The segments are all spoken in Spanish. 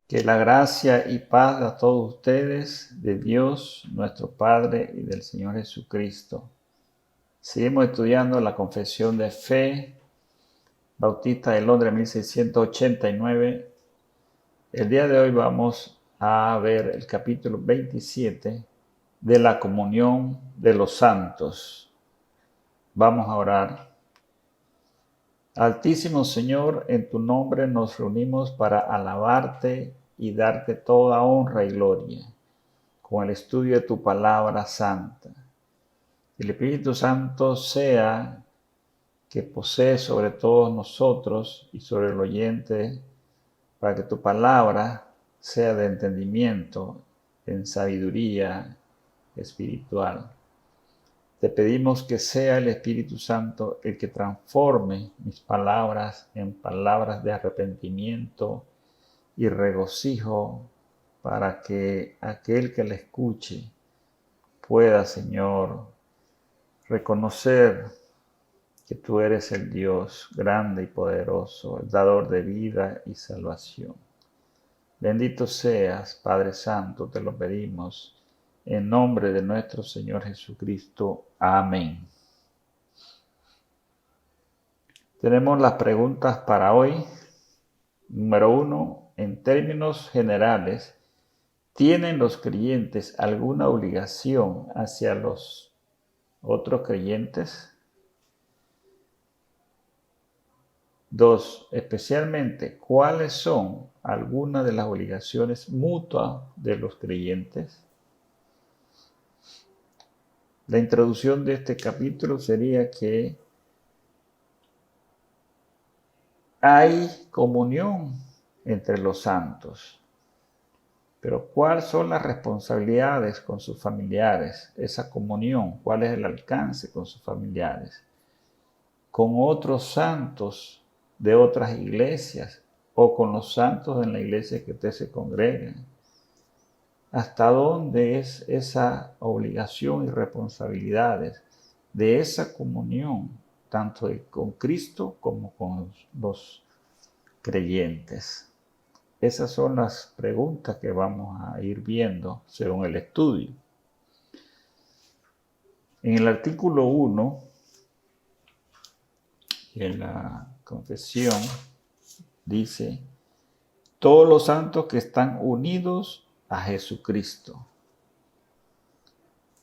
Que la gracia y paz a todos ustedes, de Dios, nuestro Padre y del Señor Jesucristo. Seguimos estudiando la Confesión de Fe, Bautista de Londres, 1689. El día de hoy vamos a ver el capítulo 27 de la Comunión de los Santos. Vamos a orar. Altísimo Señor, en tu nombre nos reunimos para alabarte y darte toda honra y gloria con el estudio de tu palabra santa. El Espíritu Santo sea que posee sobre todos nosotros y sobre el oyente, para que tu palabra sea de entendimiento, en sabiduría espiritual. Te pedimos que sea el Espíritu Santo el que transforme mis palabras en palabras de arrepentimiento y regocijo, para que aquel que la escuche pueda, Señor, reconocer que tú eres el Dios grande y poderoso, el dador de vida y salvación. Bendito seas, Padre Santo, te lo pedimos, en nombre de nuestro Señor Jesucristo. Amén. Tenemos las preguntas para hoy. Número 1. En términos generales, ¿tienen los creyentes alguna obligación hacia los otros creyentes? 2. Especialmente, ¿cuáles son algunas de las obligaciones mutuas de los creyentes? La introducción de este capítulo sería que hay comunión entre los santos. Pero ¿cuáles son las responsabilidades con sus familiares? Esa comunión, ¿cuál es el alcance con sus familiares? Con otros santos de otras iglesias o con los santos en la iglesia que usted se congrega. ¿Hasta dónde es esa obligación y responsabilidades de esa comunión, tanto con Cristo como con los creyentes? Esas son las preguntas que vamos a ir viendo según el estudio. En el artículo 1 de la confesión dice: todos los santos que están unidos a Jesucristo.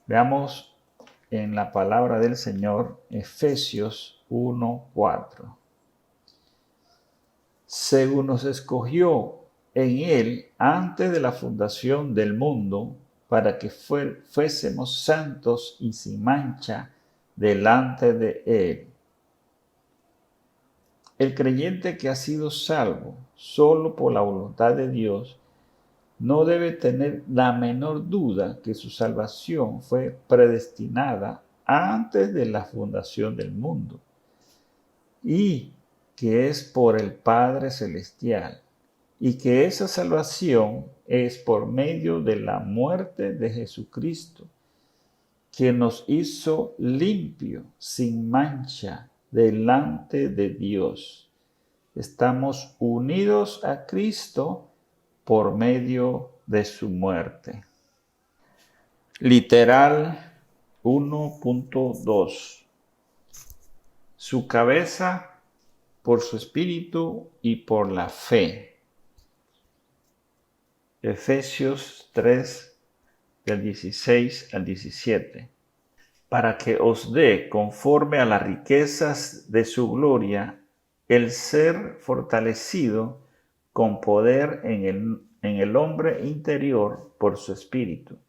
Veamos en la palabra del Señor, Efesios 1:4. Según nos escogió en Él antes de la fundación del mundo, para que fuésemos santos y sin mancha delante de Él. El creyente que ha sido salvo solo por la voluntad de Dios no debe tener la menor duda que su salvación fue predestinada antes de la fundación del mundo y que es por el Padre Celestial, y que esa salvación es por medio de la muerte de Jesucristo, que nos hizo limpio, sin mancha, delante de Dios. Estamos unidos a Cristo por medio de su muerte. Literal 1.2. Su cabeza por su espíritu y por la fe. Efesios 3, del 16 al 17. Para que os dé, conforme a las riquezas de su gloria, el ser fortalecido con poder en el hombre interior por su espíritu,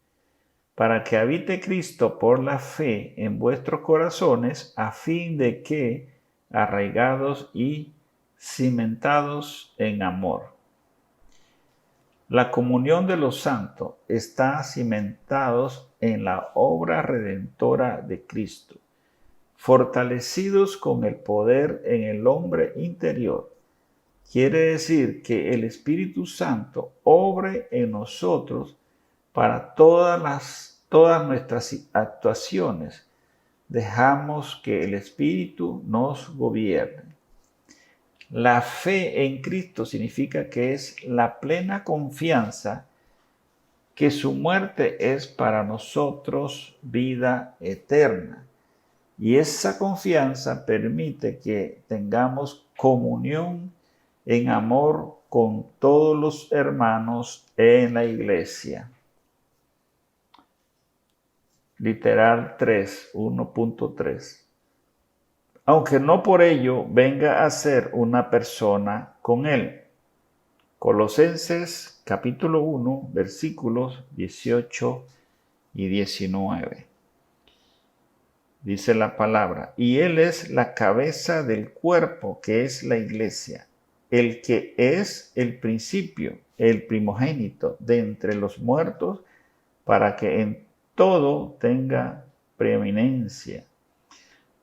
para que habite Cristo por la fe en vuestros corazones, a fin de que, arraigados y cimentados en amor. La comunión de los santos está cimentados en la obra redentora de Cristo, fortalecidos con el poder en el hombre interior. Quiere decir que el Espíritu Santo obre en nosotros para todas nuestras actuaciones. Dejamos que el Espíritu nos gobierne. La fe en Cristo significa que es la plena confianza que su muerte es para nosotros vida eterna. Y esa confianza permite que tengamos comunión en amor con todos los hermanos en la iglesia. Literal 3, 1.3. Aunque no por ello venga a ser una persona con él. Colosenses capítulo 1, versículos 18 y 19. Dice la palabra, y Él es la cabeza del cuerpo, que es la iglesia, el que es el principio, el primogénito de entre los muertos, para que en todo tenga preeminencia,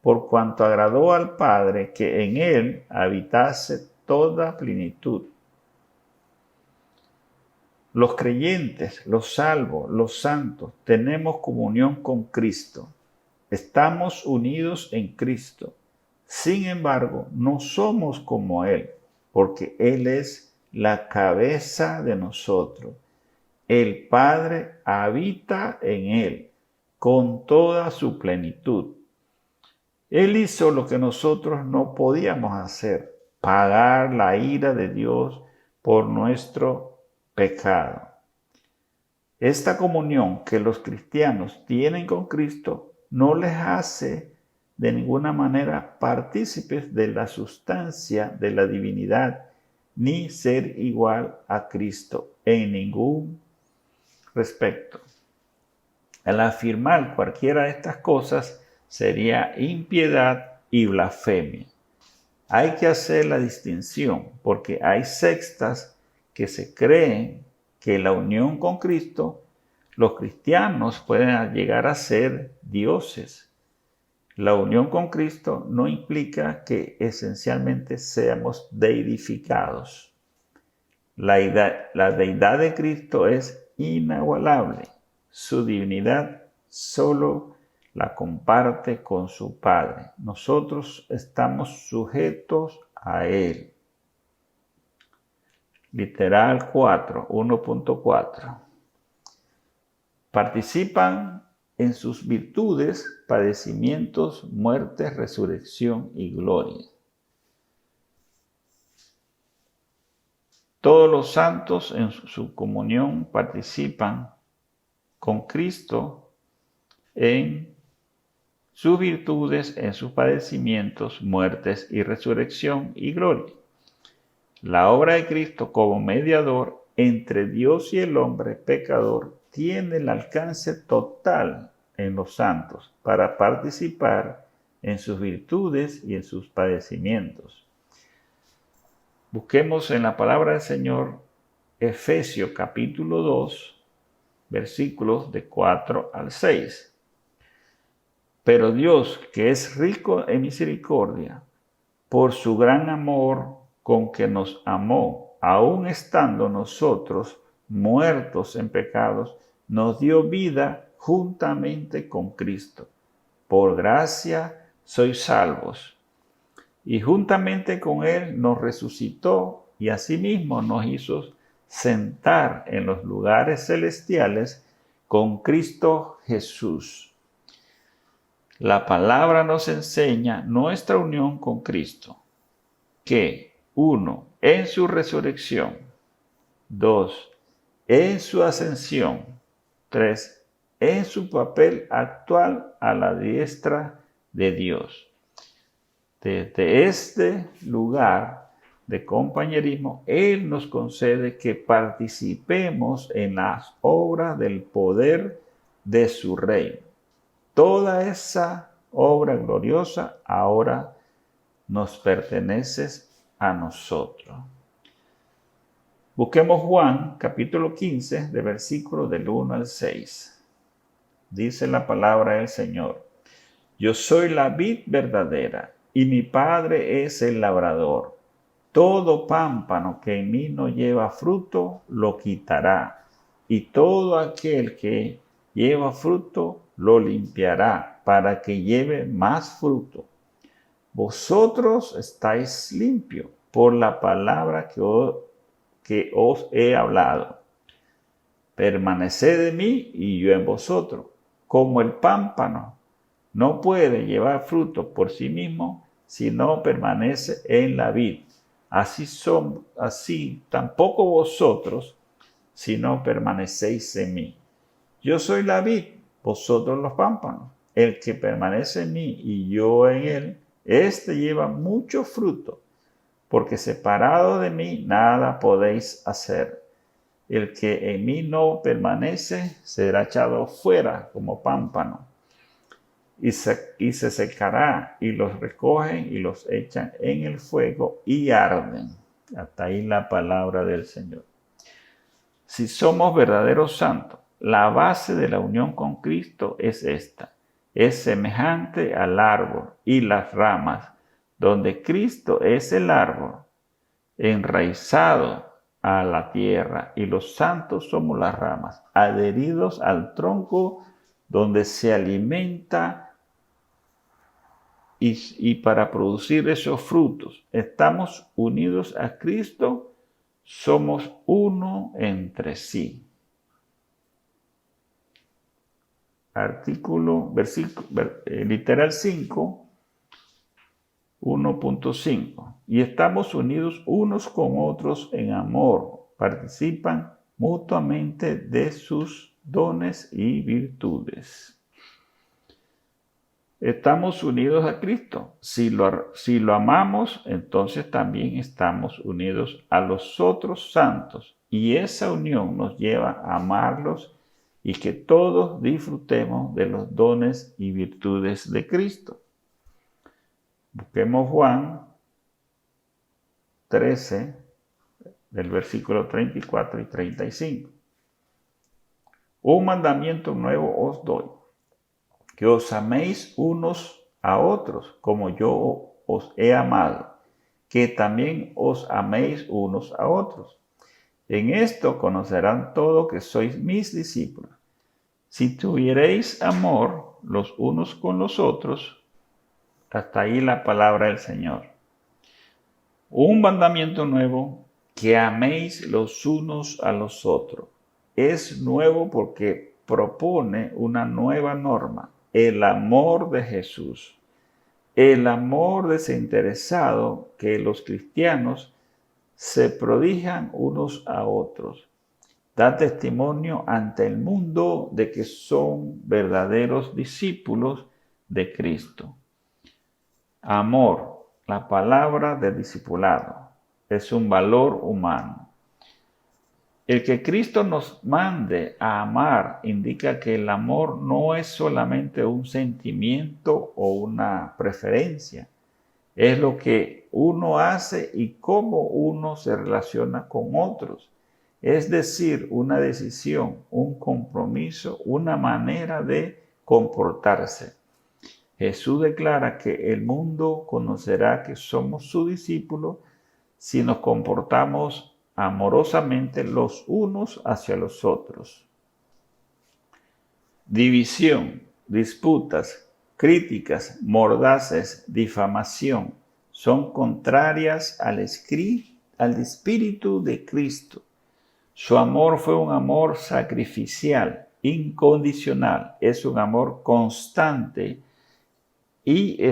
por cuanto agradó al Padre que en Él habitase toda plenitud. Los creyentes, los salvos, los santos, tenemos comunión con Cristo. Estamos unidos en Cristo. Sin embargo, no somos como Él, porque Él es la cabeza de nosotros. El Padre habita en Él con toda su plenitud. Él hizo lo que nosotros no podíamos hacer, pagar la ira de Dios por nuestro pecado. Esta comunión que los cristianos tienen con Cristo no les hace de ninguna manera partícipes de la sustancia de la divinidad, ni ser igual a Cristo en ningún respecto. Al afirmar cualquiera de estas cosas sería impiedad y blasfemia. Hay que hacer la distinción porque hay sectas que se creen que la unión con Cristo, los cristianos pueden llegar a ser dioses. La unión con Cristo no implica que esencialmente seamos deidificados. La deidad de Cristo es inaigualable. Su divinidad solo la comparte con su Padre. Nosotros estamos sujetos a Él. Literal 4, 1.4. Participan en sus virtudes, padecimientos, muerte, resurrección y gloria. Todos los santos en su comunión participan con Cristo en sus virtudes, en sus padecimientos, muertes y resurrección y gloria. La obra de Cristo como mediador entre Dios y el hombre pecador tiene el alcance total en los santos para participar en sus virtudes y en sus padecimientos. Busquemos en la palabra del Señor Efesios capítulo 2, versículos de 4 al 6. Pero Dios, que es rico en misericordia, por su gran amor con que nos amó, aun estando nosotros muertos en pecados, nos dio vida juntamente con Cristo. Por gracia sois salvos. Y juntamente con Él nos resucitó y asimismo nos hizo sentar en los lugares celestiales con Cristo Jesús. La palabra nos enseña nuestra unión con Cristo, que 1. En su resurrección, 2. En su ascensión, 3. En su papel actual a la diestra de Dios. Desde este lugar de compañerismo, Él nos concede que participemos en las obras del poder de su reino. Toda esa obra gloriosa ahora nos pertenece a nosotros. Busquemos Juan capítulo 15 de versículos del 1 al 6. Dice la palabra del Señor: Yo soy la vid verdadera y mi Padre es el labrador. Todo pámpano que en mí no lleva fruto lo quitará, y todo aquel que lleva fruto lo limpiará para que lleve más fruto. Vosotros estáis limpios, por la palabra que os he hablado. Permaneced en mí y yo en vosotros. Como el pámpano no puede llevar fruto por sí mismo si no permanece en la vid. Así tampoco vosotros si no permanecéis en mí. Yo soy la vid, vosotros los pámpanos. El que permanece en mí y yo en él, éste lleva mucho fruto, porque separado de mí nada podéis hacer. El que en mí no permanece será echado fuera como pámpano y se secará, y los recogen y los echan en el fuego y arden. Hasta ahí la palabra del Señor. Si somos verdaderos santos, la base de la unión con Cristo es esta. Es semejante al árbol y las ramas, donde Cristo es el árbol, enraizado a la tierra, y los santos somos las ramas, adheridos al tronco donde se alimenta y para producir esos frutos. Estamos unidos a Cristo, somos uno entre sí. Literal 5, 1.5. Y estamos unidos unos con otros en amor. Participan mutuamente de sus dones y virtudes. Estamos unidos a Cristo. Si lo amamos, entonces también estamos unidos a los otros santos. Y esa unión nos lleva a amarlos y que todos disfrutemos de los dones y virtudes de Cristo. Busquemos Juan 13, del versículo 34 y 35. Un mandamiento nuevo os doy, que os améis unos a otros como yo os he amado, que también os améis unos a otros. En esto conocerán todos que sois mis discípulos, si tuviereis amor los unos con los otros. Hasta ahí la palabra del Señor. Un mandamiento nuevo, que améis los unos a los otros. Es nuevo porque propone una nueva norma, el amor de Jesús, el amor desinteresado que los cristianos se prodigan unos a otros. Da testimonio ante el mundo de que son verdaderos discípulos de Cristo. Amor, la palabra de discipulado, es un valor humano. El que Cristo nos mande a amar indica que el amor no es solamente un sentimiento o una preferencia, es lo que uno hace y cómo uno se relaciona con otros. Es decir, una decisión, un compromiso, una manera de comportarse. Jesús declara que el mundo conocerá que somos sus discípulos si nos comportamos amorosamente los unos hacia los otros. División, disputas, críticas, mordaces, difamación son contrarias al espíritu de Cristo. Su amor fue un amor sacrificial, incondicional, es un amor constante y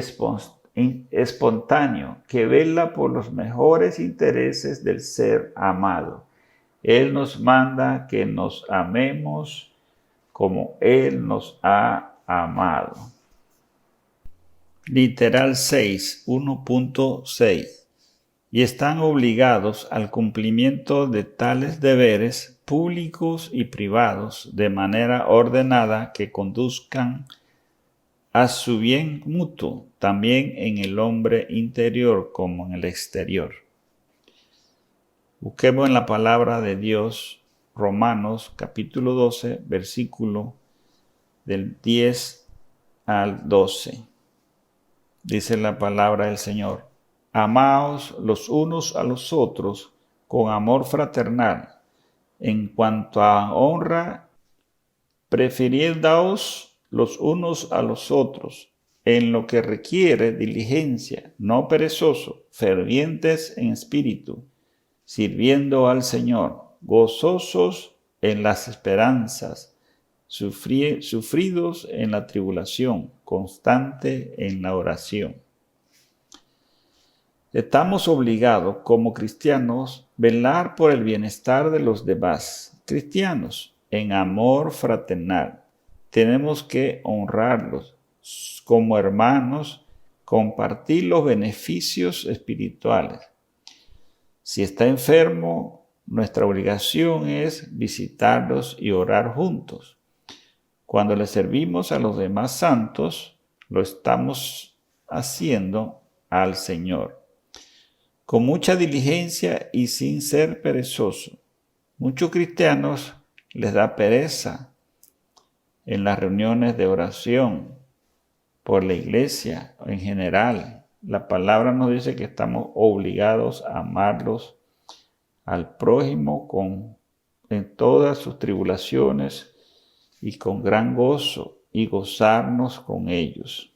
espontáneo que vela por los mejores intereses del ser amado. Él nos manda que nos amemos como Él nos ha amado. Literal 6, 1.6. Y están obligados al cumplimiento de tales deberes públicos y privados de manera ordenada que conduzcan a su bien mutuo, también en el hombre interior como en el exterior. Busquemos en la palabra de Dios, Romanos capítulo 12, versículo del 10 al 12. Dice la palabra del Señor: Amaos los unos a los otros con amor fraternal. En cuanto a honra, prefiriéndoos los unos a los otros en lo que requiere diligencia, no perezoso, fervientes en espíritu, sirviendo al Señor, gozosos en las esperanzas, sufridos en la tribulación, constante en la oración. Estamos obligados como cristianos a velar por el bienestar de los demás cristianos en amor fraternal. Tenemos que honrarlos como hermanos, compartir los beneficios espirituales. Si está enfermo, nuestra obligación es visitarlos y orar juntos. Cuando le servimos a los demás santos, lo estamos haciendo al Señor, con mucha diligencia y sin ser perezoso. Muchos cristianos les da pereza en las reuniones de oración por la iglesia en general. La palabra nos dice que estamos obligados a amarlos al prójimo en todas sus tribulaciones y con gran gozo y gozarnos con ellos.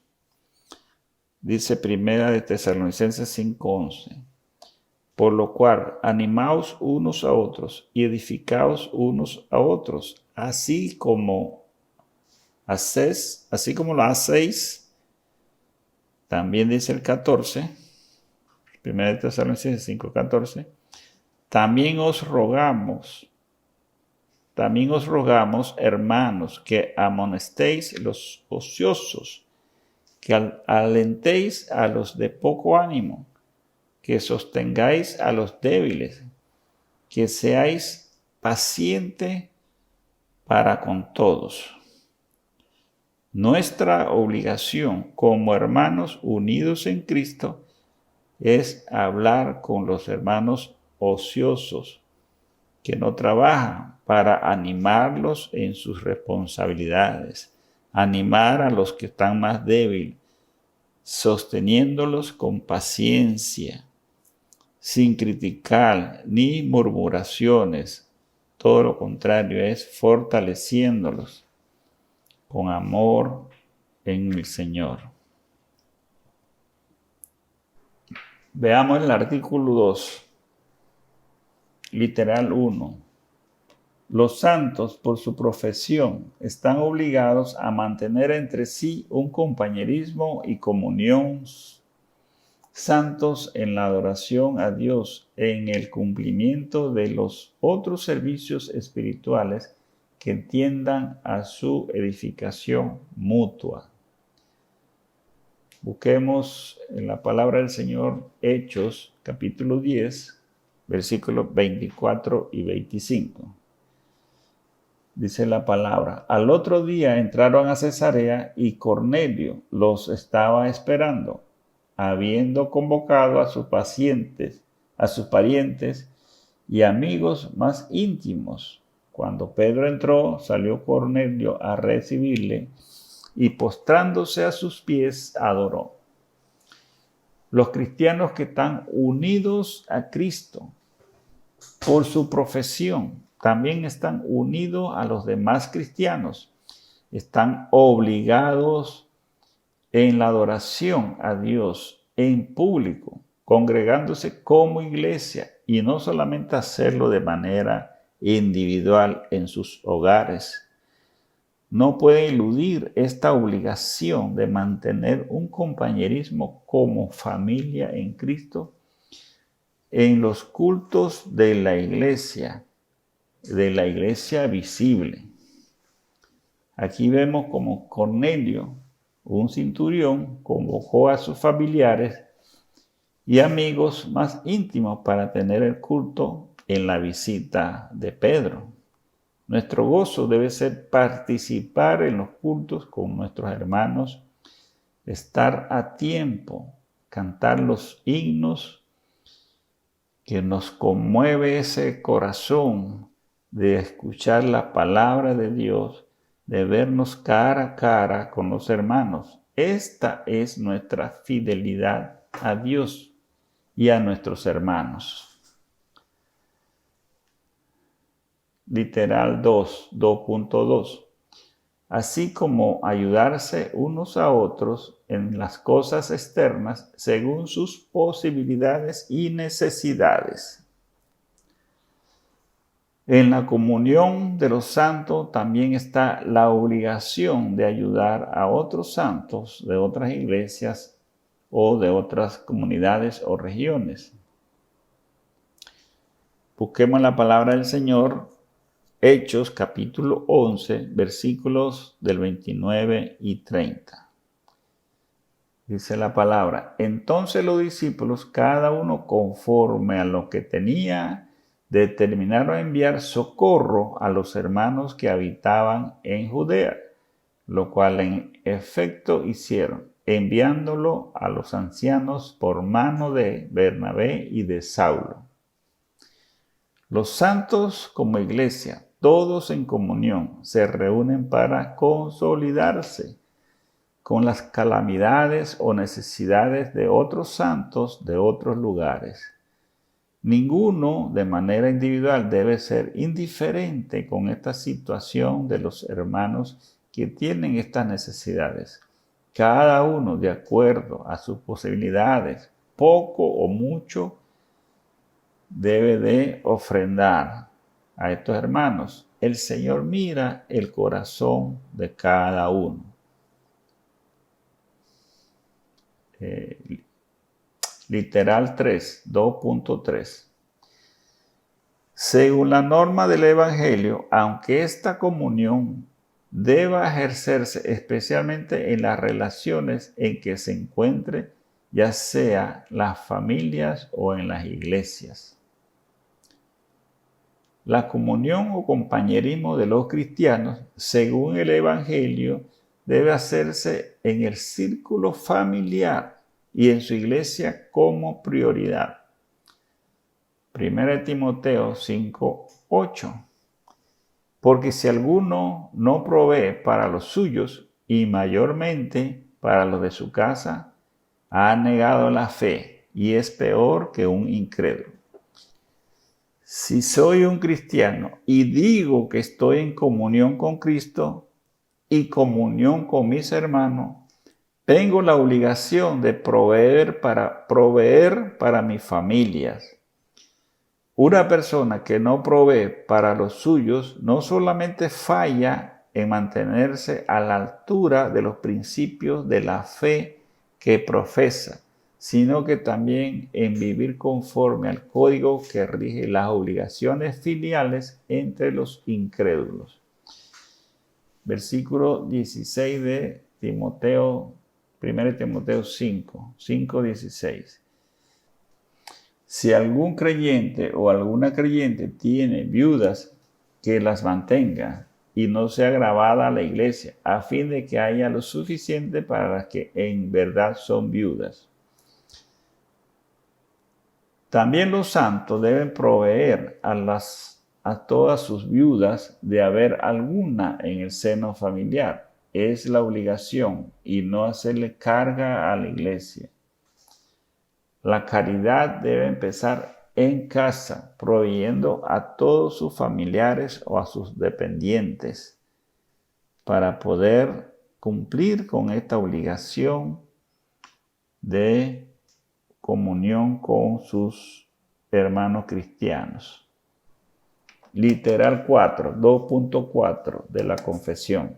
Dice Primera de Tesalonicenses 5:11. Por lo cual, animaos unos a otros y edificaos unos a otros, así como lo hacéis. También dice el 14, 1 de Tesalonicenses 5:14, también os rogamos, hermanos, que amonestéis los ociosos, que alentéis a los de poco ánimo, que sostengáis a los débiles, que seáis pacientes para con todos. Nuestra obligación como hermanos unidos en Cristo es hablar con los hermanos ociosos que no trabajan, para animarlos en sus responsabilidades, animar a los que están más débiles, sosteniéndolos con paciencia, sin criticar ni murmuraciones. Todo lo contrario, es fortaleciéndolos con amor en el Señor. Veamos el artículo 2, literal 1. Los santos, por su profesión, están obligados a mantener entre sí un compañerismo y comunión santos en la adoración a Dios, en el cumplimiento de los otros servicios espirituales que tiendan a su edificación mutua. Busquemos en la palabra del Señor Hechos, capítulo 10, versículos 24 y 25. Dice la palabra: al otro día entraron a Cesarea y Cornelio los estaba esperando, habiendo convocado a sus parientes y amigos más íntimos. Cuando Pedro entró, salió Cornelio a recibirle y postrándose a sus pies adoró. Los cristianos que están unidos a Cristo por su profesión también están unidos a los demás cristianos. Están obligados en la adoración a Dios en público, congregándose como iglesia, y no solamente hacerlo de manera individual en sus hogares. No pueden eludir esta obligación de mantener un compañerismo como familia en Cristo en los cultos de la iglesia visible. Aquí vemos como Cornelio, un centurión, convocó a sus familiares y amigos más íntimos para tener el culto en la visita de Pedro. Nuestro gozo debe ser participar en los cultos con nuestros hermanos, estar a tiempo, cantar los himnos que nos conmueve ese corazón de escuchar la palabra de Dios, de vernos cara a cara con los hermanos. Esta es nuestra fidelidad a Dios y a nuestros hermanos. Literal 2.2. así como ayudarse unos a otros en las cosas externas según sus posibilidades y necesidades. En la comunión de los santos también está la obligación de ayudar a otros santos de otras iglesias o de otras comunidades o regiones. Busquemos la palabra del Señor, Hechos capítulo 11, versículos del 29 y 30. Dice la palabra: entonces los discípulos, cada uno conforme a lo que tenía, determinaron enviar socorro a los hermanos que habitaban en Judea, lo cual en efecto hicieron, enviándolo a los ancianos por mano de Bernabé y de Saulo. Los santos como iglesia, todos en comunión, se reúnen para consolidarse con las calamidades o necesidades de otros santos de otros lugares. Ninguno de manera individual debe ser indiferente con esta situación de los hermanos que tienen estas necesidades. Cada uno, de acuerdo a sus posibilidades, poco o mucho, debe de ofrendar a estos hermanos. El Señor mira el corazón de cada uno. Literal 3, 2.3. Según la norma del Evangelio, aunque esta comunión deba ejercerse especialmente en las relaciones en que se encuentre, ya sea las familias o en las iglesias. La comunión o compañerismo de los cristianos, según el Evangelio, debe hacerse en el círculo familiar y en su iglesia como prioridad. 1 Timoteo 5:8. Porque si alguno no provee para los suyos y mayormente para los de su casa, ha negado la fe y es peor que un incrédulo. Si soy un cristiano y digo que estoy en comunión con Cristo y comunión con mis hermanos, tengo la obligación de proveer para mis familias. Una persona que no provee para los suyos no solamente falla en mantenerse a la altura de los principios de la fe que profesa, sino que también en vivir conforme al código que rige las obligaciones filiales entre los incrédulos. Versículo 16 de Timoteo, 1 Timoteo 5:16. Si algún creyente o alguna creyente tiene viudas, que las mantenga y no sea gravada a la iglesia, a fin de que haya lo suficiente para las que en verdad son viudas. También los santos deben proveer a todas sus viudas de haber alguna en el seno familiar. Es la obligación y no hacerle carga a la iglesia. La caridad debe empezar en casa, proveyendo a todos sus familiares o a sus dependientes para poder cumplir con esta obligación de comunión con sus hermanos cristianos. Literal 4, 2.4 de la confesión.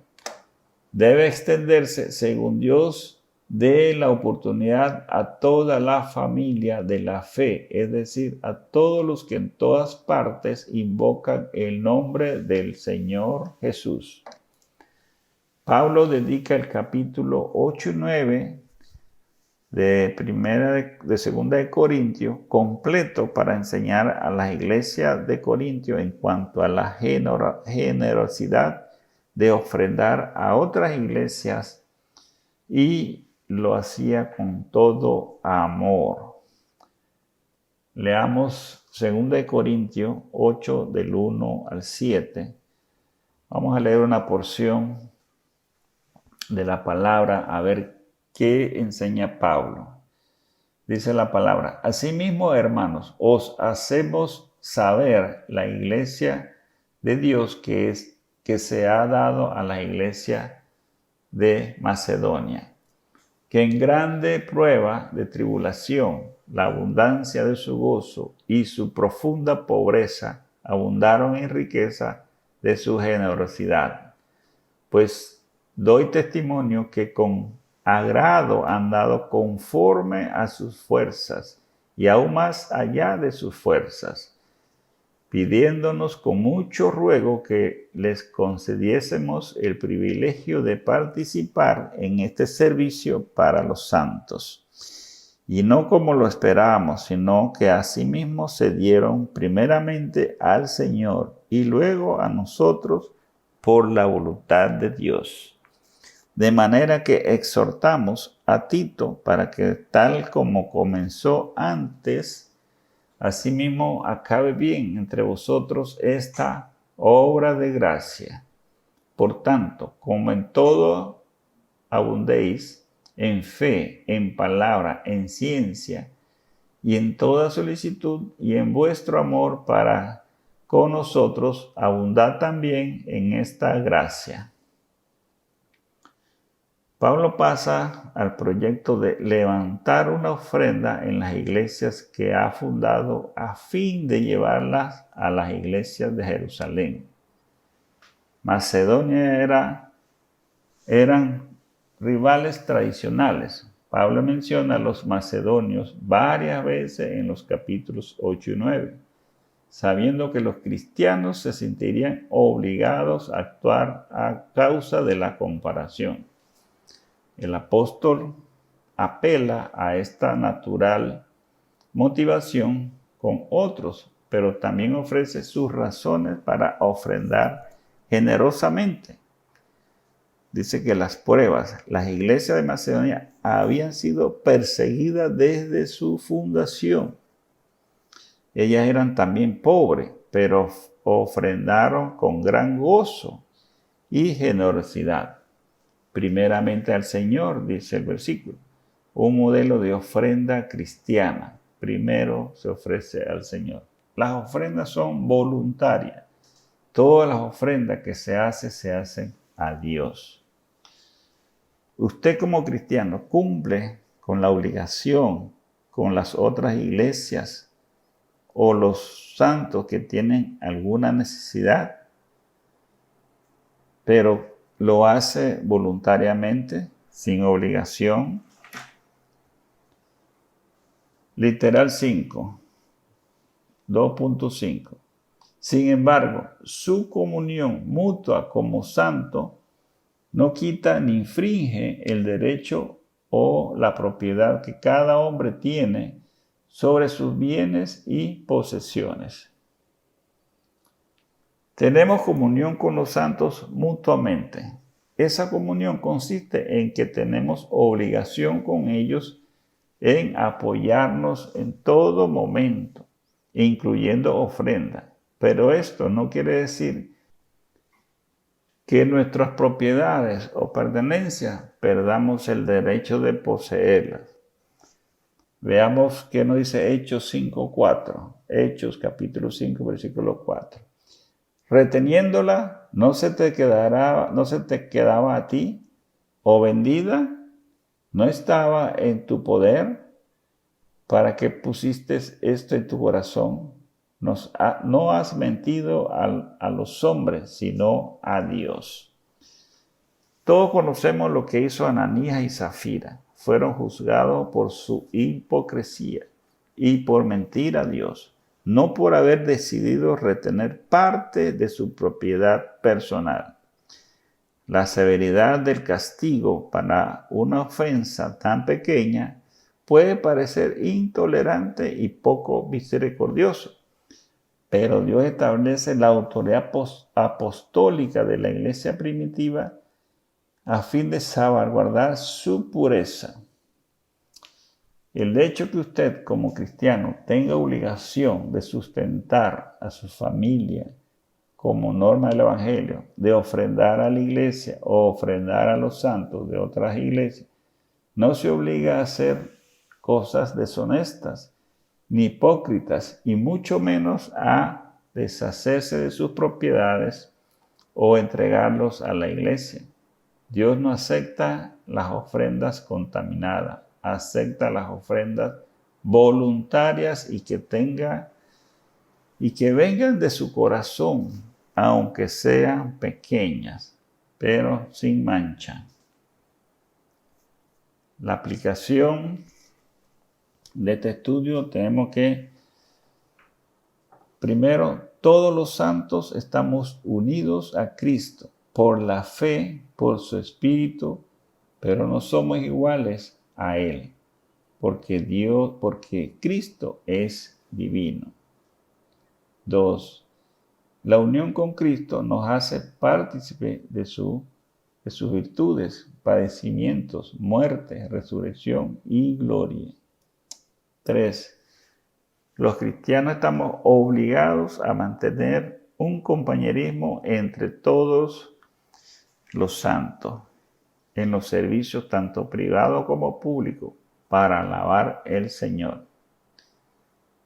Debe extenderse según Dios dé la oportunidad a toda la familia de la fe, es decir, a todos los que en todas partes invocan el nombre del Señor Jesús. Pablo dedica el capítulo 8 y 9 de Segunda de Corintios completo para enseñar a las iglesias de Corintio en cuanto a la generosidad de ofrendar a otras iglesias, y lo hacía con todo amor. Leamos 2 de Corintios 8 del 1 al 7. Vamos a leer una porción de la palabra a ver qué enseña Pablo. Dice la palabra: asimismo, hermanos, os hacemos saber la iglesia de Dios que es que se ha dado a la iglesia de Macedonia, que en grande prueba de tribulación, la abundancia de su gozo y su profunda pobreza abundaron en riqueza de su generosidad. Pues doy testimonio que con agrado han dado conforme a sus fuerzas y aún más allá de sus fuerzas, pidiéndonos con mucho ruego que les concediésemos el privilegio de participar en este servicio para los santos. Y no como lo esperábamos, sino que asimismo se dieron primeramente al Señor y luego a nosotros por la voluntad de Dios. De manera que exhortamos a Tito para que tal como comenzó antes, asimismo acabe bien entre vosotros esta obra de gracia. Por tanto, como en todo abundéis, en fe, en palabra, en ciencia, y en toda solicitud, y en vuestro amor para con nosotros, abundad también en esta gracia. Pablo pasa al proyecto de levantar una ofrenda en las iglesias que ha fundado a fin de llevarlas a las iglesias de Jerusalén. Macedonia eran rivales tradicionales. Pablo menciona a los macedonios varias veces en los capítulos 8 y 9, sabiendo que los cristianos se sentirían obligados a actuar a causa de la comparación. El apóstol apela a esta natural motivación con otros, pero también ofrece sus razones para ofrendar generosamente. Dice que las iglesias de Macedonia habían sido perseguidas desde su fundación. Ellas eran también pobres, pero ofrendaron con gran gozo y generosidad. Primeramente al Señor, dice el versículo, un modelo de ofrenda cristiana. Primero se ofrece al Señor. Las ofrendas son voluntarias. Todas las ofrendas que se hacen a Dios. Usted como cristiano cumple con la obligación con las otras iglesias o los santos que tienen alguna necesidad, pero lo hace voluntariamente, sin obligación. Literal 5, 2.5. Sin embargo, su comunión mutua como santo no quita ni infringe el derecho o la propiedad que cada hombre tiene sobre sus bienes y posesiones. Tenemos comunión con los santos mutuamente. Esa comunión consiste en que tenemos obligación con ellos en apoyarnos en todo momento, incluyendo ofrenda. Pero esto no quiere decir que nuestras propiedades o pertenencias perdamos el derecho de poseerlas. Veamos qué nos dice Hechos 5:4. Hechos capítulo 5, versículo 4. Reteniéndola, no se te quedaba a ti, o vendida, no estaba en tu poder, para que pusiste esto en tu corazón. No has mentido a los hombres, sino a Dios. Todos conocemos lo que hizo Ananías y Zafira. Fueron juzgados por su hipocresía y por mentir a Dios, no por haber decidido retener parte de su propiedad personal. La severidad del castigo para una ofensa tan pequeña puede parecer intolerante y poco misericordioso, pero Dios establece la autoridad apostólica de la iglesia primitiva a fin de salvaguardar su pureza. El hecho que usted como cristiano tenga obligación de sustentar a su familia como norma del Evangelio, de ofrendar a la iglesia o ofrendar a los santos de otras iglesias, no se obliga a hacer cosas deshonestas ni hipócritas y mucho menos a deshacerse de sus propiedades o entregarlos a la iglesia. Dios no acepta las ofrendas contaminadas, acepta las ofrendas voluntarias y que vengan de su corazón, aunque sean pequeñas, pero sin mancha. La aplicación de este estudio tenemos que, primero, todos los santos estamos unidos a Cristo por la fe, por su Espíritu, pero no somos iguales a Él, porque Cristo es divino. 2. La unión con Cristo nos hace partícipe de sus virtudes, padecimientos, muerte, resurrección y gloria. 3. Los cristianos estamos obligados a mantener un compañerismo entre todos los santos en los servicios tanto privados como públicos para alabar al Señor.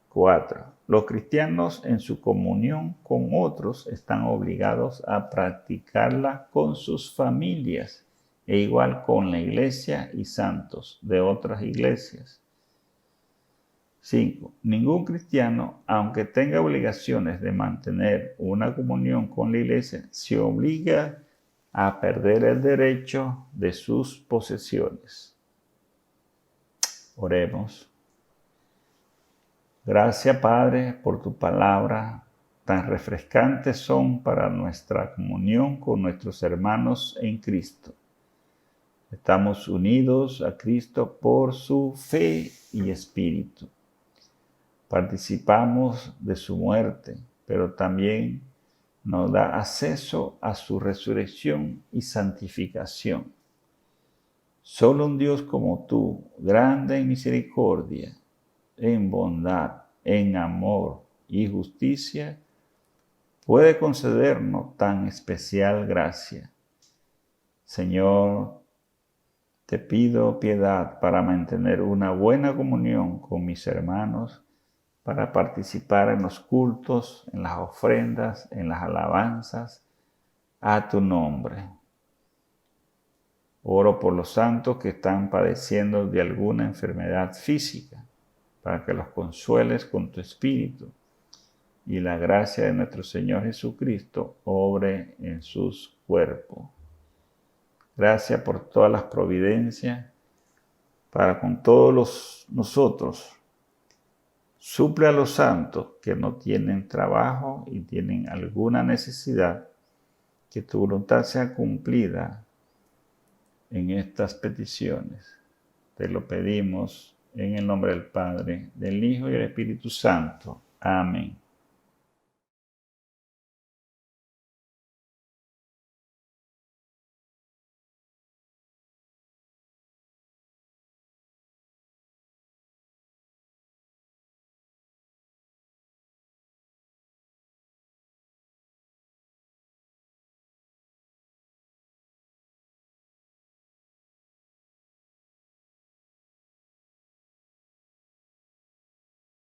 4. Los cristianos en su comunión con otros están obligados a practicarla con sus familias e igual con la iglesia y santos de otras iglesias. 5. Ningún cristiano, aunque tenga obligaciones de mantener una comunión con la iglesia, se obliga a perder el derecho de sus posesiones. Oremos. Gracias, Padre, por tu palabra. Tan refrescantes son para nuestra comunión con nuestros hermanos en Cristo. Estamos unidos a Cristo por su fe y espíritu. Participamos de su muerte, pero también nos da acceso a su resurrección y santificación. Solo un Dios como tú, grande en misericordia, en bondad, en amor y justicia, puede concedernos tan especial gracia. Señor, te pido piedad para mantener una buena comunión con mis hermanos, para participar en los cultos, en las ofrendas, en las alabanzas a tu nombre. Oro por los santos que están padeciendo de alguna enfermedad física, para que los consueles con tu Espíritu y la gracia de nuestro Señor Jesucristo obre en sus cuerpos. Gracias por todas las providencias para con todos nosotros. Suple a los santos que no tienen trabajo y tienen alguna necesidad, que tu voluntad sea cumplida en estas peticiones. Te lo pedimos en el nombre del Padre, del Hijo y del Espíritu Santo. Amén.